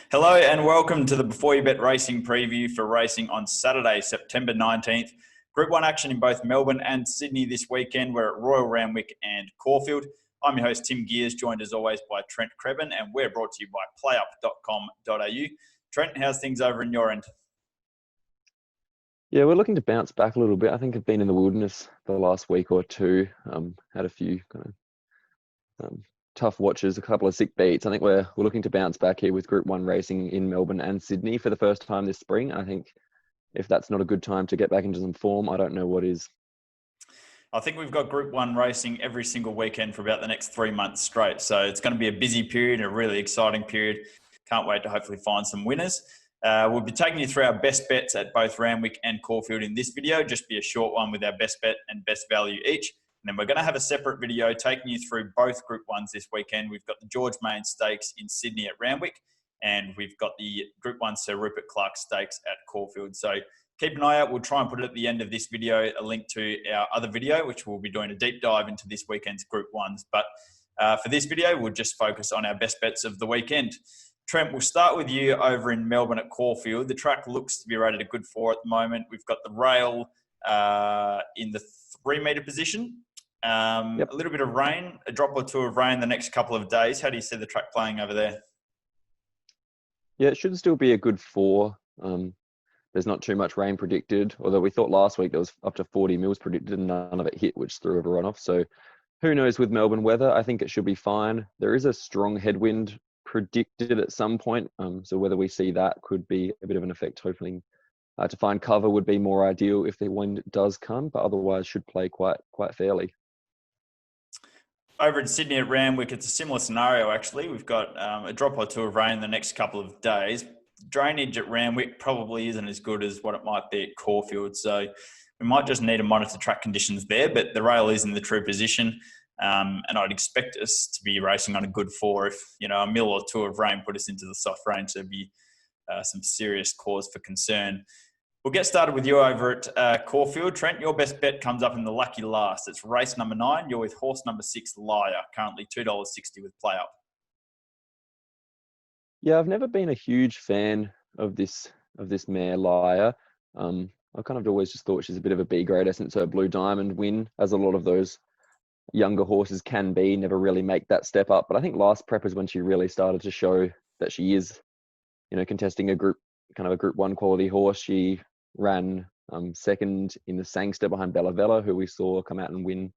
Hello and welcome to the Before You Bet Racing preview for racing on Saturday, September 19th. Group 1 action in both Melbourne and Sydney this weekend. We're at Royal Randwick and Caulfield. I'm your host, Tim Geers, joined as always by Trent Crebbin, and we're brought to you by PlayUp.com.au. Trent, how's things over in your end? Yeah, we're looking to bounce back a little bit. I think I've been in the wilderness for the last week or two. Had a few kind of tough watches, a couple of sick beats. I think we're looking to bounce back here with Group 1 racing in Melbourne and Sydney for the first time this spring. I think if that's not a good time to get back into some form, I don't know what is. I think we've got Group 1 racing every single weekend for about the next 3 months straight. So it's going to be a busy period, a really exciting period. Can't wait to hopefully find some winners. We'll be taking you through our best bets at both Randwick and Caulfield in this video. Just be a short one with our best bet and best value each. And then we're going to have a separate video taking you through both Group 1s this weekend. We've got the George Main Stakes in Sydney at Randwick, and we've got the Group 1 Sir Rupert Clarke Stakes at Caulfield. So keep an eye out. We'll try and put it at the end of this video, a link to our other video, which we'll be doing a deep dive into this weekend's Group 1s. But for this video, we'll just focus on our best bets of the weekend. Trent, we'll start with you over in Melbourne at Caulfield. The track looks to be rated a good 4 at the moment. We've got the rail in the 3 metre position. A little bit of rain, a drop or two of rain the next couple of days. How do you see the track playing over there? Yeah, it should still be a good 4. There's not too much rain predicted, although we thought last week there was up to 40 mils predicted and none of it hit, which threw everyone off. So who knows with Melbourne weather? I think it should be fine. There is a strong headwind predicted at some point. So whether we see that could be a bit of an effect. Hopefully to find cover would be more ideal if the wind does come, but otherwise should play quite fairly. Over in Sydney at Randwick, it's a similar scenario, actually. We've got a drop or two of rain the next couple of days. Drainage at Randwick probably isn't as good as what it might be at Caulfield. So we might just need to monitor track conditions there, but the rail is in the true position. And I'd expect us to be racing on a good 4 if, a mil or 2 of rain put us into the soft range. There'd be some serious cause for concern. We'll get started with you over at Caulfield. Trent, your best bet comes up in the lucky last. It's race number 9. You're with horse number 6, Liar, currently $2.60 with PlayUp. Yeah, I've never been a huge fan of this mare, Liar. I kind of always just thought she's a bit of a B grader since her Blue Diamond win, as a lot of those younger horses can be, never really make that step up. But I think last prep is when she really started to show that she is, contesting a Group 1 quality horse. She ran second in the Sangster behind Bella Vella, who we saw come out and win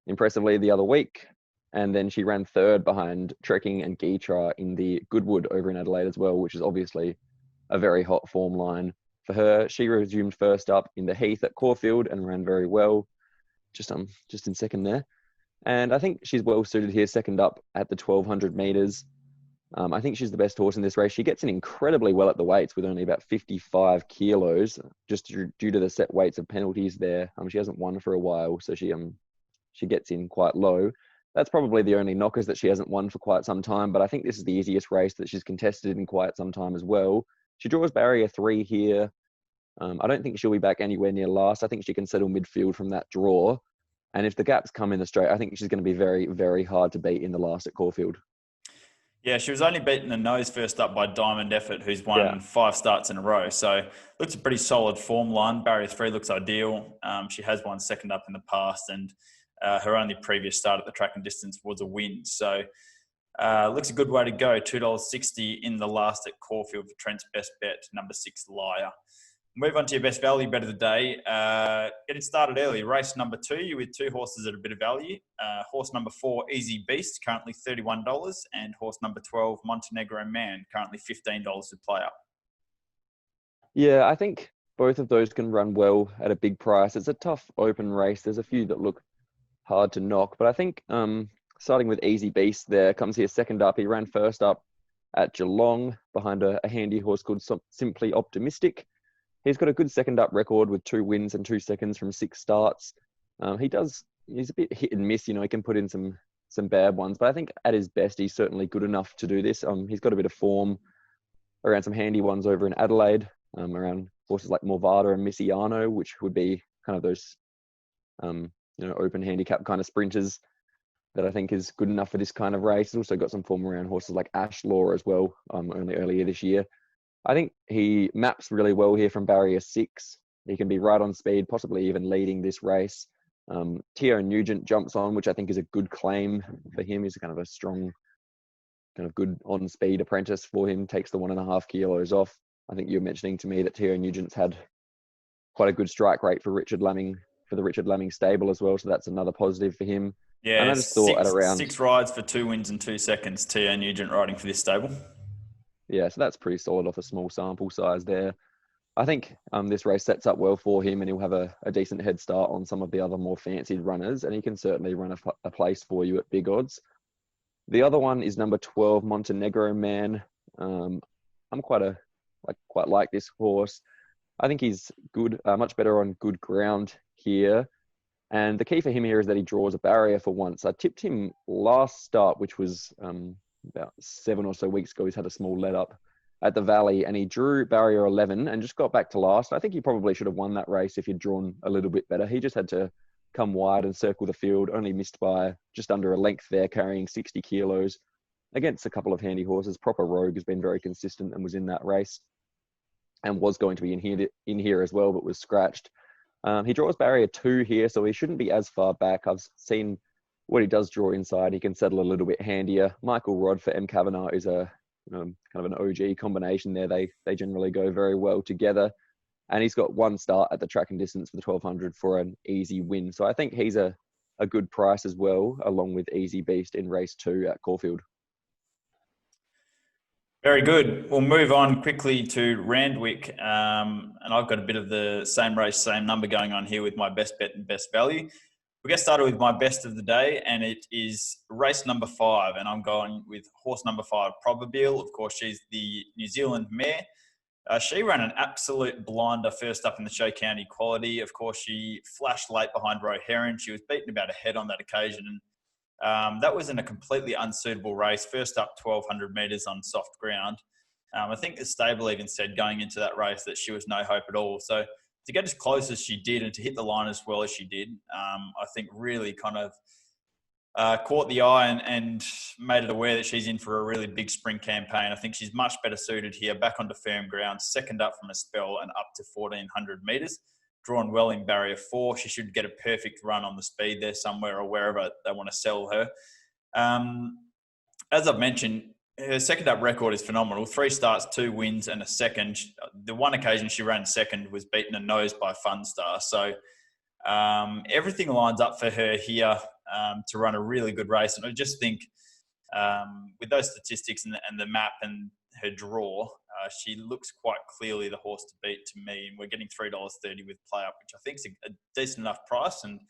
impressively the other week. And then she ran third behind Trekking and Geetra in the Goodwood over in Adelaide as well, which is obviously a very hot form line for her. She resumed first up in the Heath at Caulfield and ran very well, just in second there. And I think she's well suited here, second up at the 1200 metres. I think she's the best horse in this race. She gets in incredibly well at the weights with only about 55 kilos, just due to the set weights of penalties there. She hasn't won for a while, so she gets in quite low. That's probably the only knockers that she hasn't won for quite some time, but I think this is the easiest race that she's contested in quite some time as well. She draws barrier 3 here. I don't think she'll be back anywhere near last. I think she can settle midfield from that draw. And if the gaps come in the straight, I think she's going to be very, very hard to beat in the last at Caulfield. Yeah, she was only beaten the nose first up by Diamond Effort, who's won 5 starts in a row. So looks a pretty solid form line. Barrier 3 looks ideal. She has won second up in the past, and her only previous start at the track and distance was a win. So looks a good way to go. $2.60 in the last at Caulfield for Trent's best bet, number 6, Liar. Move on to your best value bet of the day. Getting started early. Race number 2, you with 2 horses at a bit of value. Horse number 4, Easy Beast, currently $31. And horse number 12, Montenegro Man, currently $15 to PlayUp. Yeah, I think both of those can run well at a big price. It's a tough open race. There's a few that look hard to knock. But I think starting with Easy Beast there, comes here second up. He ran first up at Geelong behind a handy horse called Simply Optimistic. He's got a good second up record with 2 wins and 2 seconds from 6 starts. He's a bit hit and miss, he can put in some bad ones, but I think at his best, he's certainly good enough to do this. He's got a bit of form around some handy ones over in Adelaide, around horses like Morvada and Missiano, which would be kind of those, open handicap kind of sprinters. that I think is good enough for this kind of race. He's also got some form around horses like Ash Law as well, only earlier this year. I think he maps really well here from barrier 6. He can be right on speed, possibly even leading this race. Tio Nugent jumps on, which I think is a good claim for him. He's kind of a strong, kind of good on-speed apprentice for him, takes the 1.5 kilos off. I think you were mentioning to me that Tio Nugent's had quite a good strike rate for the Richard Laming stable as well, so that's another positive for him. Yeah, and I just thought at around 6 rides for 2 wins in 2 seconds, Tio Nugent riding for this stable. Yeah, so that's pretty solid off a small sample size there. I think this race sets up well for him, and he'll have a decent head start on some of the other more fancied runners, and he can certainly run a place for you at big odds. The other one is number 12, Montenegro Man. I'm quite like this horse. I think he's good, much better on good ground here. And the key for him here is that he draws a barrier for once. I tipped him last start, which was about 7 or so weeks ago. He's had a small let up at the Valley, and he drew barrier 11 and just got back to last. I think he probably should have won that race if he'd drawn a little bit better. He just had to come wide and circle the field, only missed by just under a length there, carrying 60 kilos against a couple of handy horses. Proper Rogue has been very consistent and was in that race and was going to be in here as well, but was scratched. He draws barrier 2 here, so he shouldn't be as far back. I've seen what he does draw inside. He can settle a little bit handier. Michael Rod for M. Kavanagh is a kind of an OG combination there. They generally go very well together. And he's got 1 start at the track and distance for the 1200 for an easy win. So I think he's a good price as well, along with Easy Beast in race 2 at Caulfield. Very good. We'll move on quickly to Randwick. And I've got a bit of the same race, same number going on here with my best bet and best value. We'll get started with my best of the day, and it is race number 5. And I'm going with horse number 5, PROBABEEL. Of course, she's the New Zealand mare. She ran an absolute blinder first up in the Show County Quality. Of course, she flashed late behind Roe Heron. She was beaten about a head on that occasion. That was in a completely unsuitable race. First up 1,200 metres on soft ground. I think the stable even said going into that race that she was no hope at all. So to get as close as she did and to hit the line as well as she did, I think really kind of caught the eye and made it aware that she's in for a really big spring campaign. I think she's much better suited here, back onto firm ground, second up from a spell and up to 1,400 metres. Drawn well in barrier 4. She should get a perfect run on the speed there somewhere or wherever they want to sell her. As I've mentioned, her second up record is phenomenal. 3 starts, 2 wins and a second. The one occasion she ran second was beaten a nose by Funstar. So everything lines up for her here to run a really good race. And I just think with those statistics and the map and her draw, she looks quite clearly the horse to beat to me. And we're getting $3.30 with PlayUp, which I think is a decent enough price. And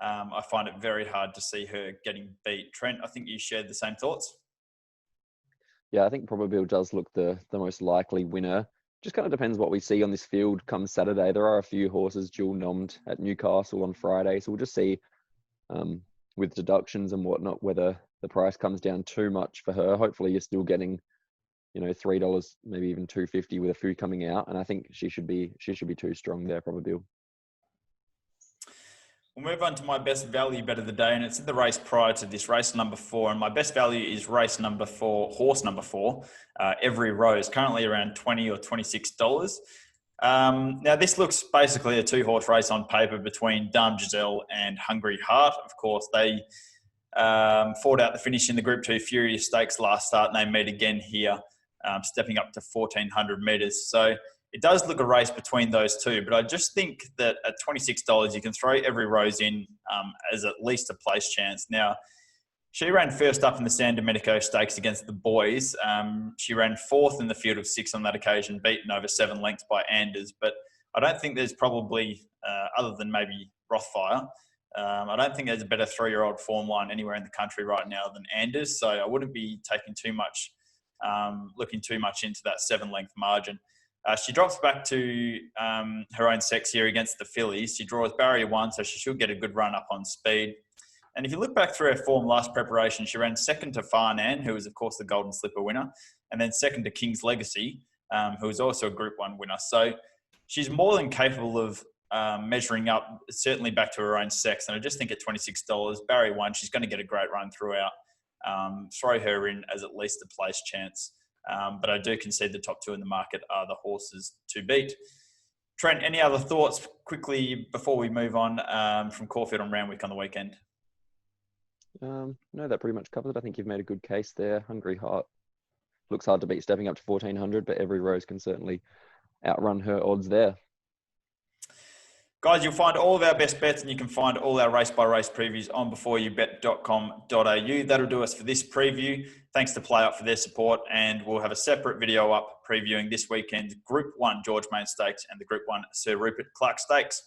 I find it very hard to see her getting beat. Trent, I think you shared the same thoughts. Yeah, I think PROBABEEL does look the most likely winner. Just kind of depends what we see on this field come Saturday. There are a few horses dual nommed at Newcastle on Friday. So we'll just see with deductions and whatnot, whether the price comes down too much for her. Hopefully you're still getting, $3, maybe even $2.50 with a few coming out. And I think she should be too strong there, PROBABEEL. We'll move on to my best value bet of the day, and it's in the race prior to this, race number 4. And my best value is race number 4, horse number 4, Every Rose, currently around $20 or $26. Now, this looks basically a 2-horse race on paper between Dame Giselle and Hungry Heart. Of course, they fought out the finish in the Group 2 Furious Stakes last start, and they meet again here, stepping up to 1,400 metres. So it does look a race between those two, but I just think that at $26, you can throw Every Rose in as at least a place chance. Now, she ran first up in the San Domenico Stakes against the boys. She ran 4th in the field of 6 on that occasion, beaten over 7 lengths by Anders. But I don't think there's probably, other than maybe Rothfire, I don't think there's a better 3-year-old form line anywhere in the country right now than Anders. So I wouldn't be taking too much, looking too much into that 7-length margin. She drops back to her own sex here against the fillies. She draws barrier 1, so she should get a good run up on speed. And if you look back through her form last preparation, she ran second to Farnan, who was, of course, the Golden Slipper winner, and then second to King's Legacy, who was also a Group 1 winner. So she's more than capable of measuring up, certainly back to her own sex. And I just think at $26, Barrier 1, she's going to get a great run throughout. Throw her in as at least a place chance. But I do concede the top 2 in the market are the horses to beat. Trent, any other thoughts quickly before we move on from Caulfield and Randwick on the weekend? No, that pretty much covers it. I think you've made a good case there. Hungry Heart looks hard to beat, stepping up to 1400, but every rose can certainly outrun her odds there. Guys, you'll find all of our best bets and you can find all our race-by-race previews on beforeyoubet.com.au. That'll do us for this preview. Thanks to PlayUp for their support, and we'll have a separate video up previewing this weekend's Group 1 George Main Stakes and the Group 1 Sir Rupert Clarke Stakes.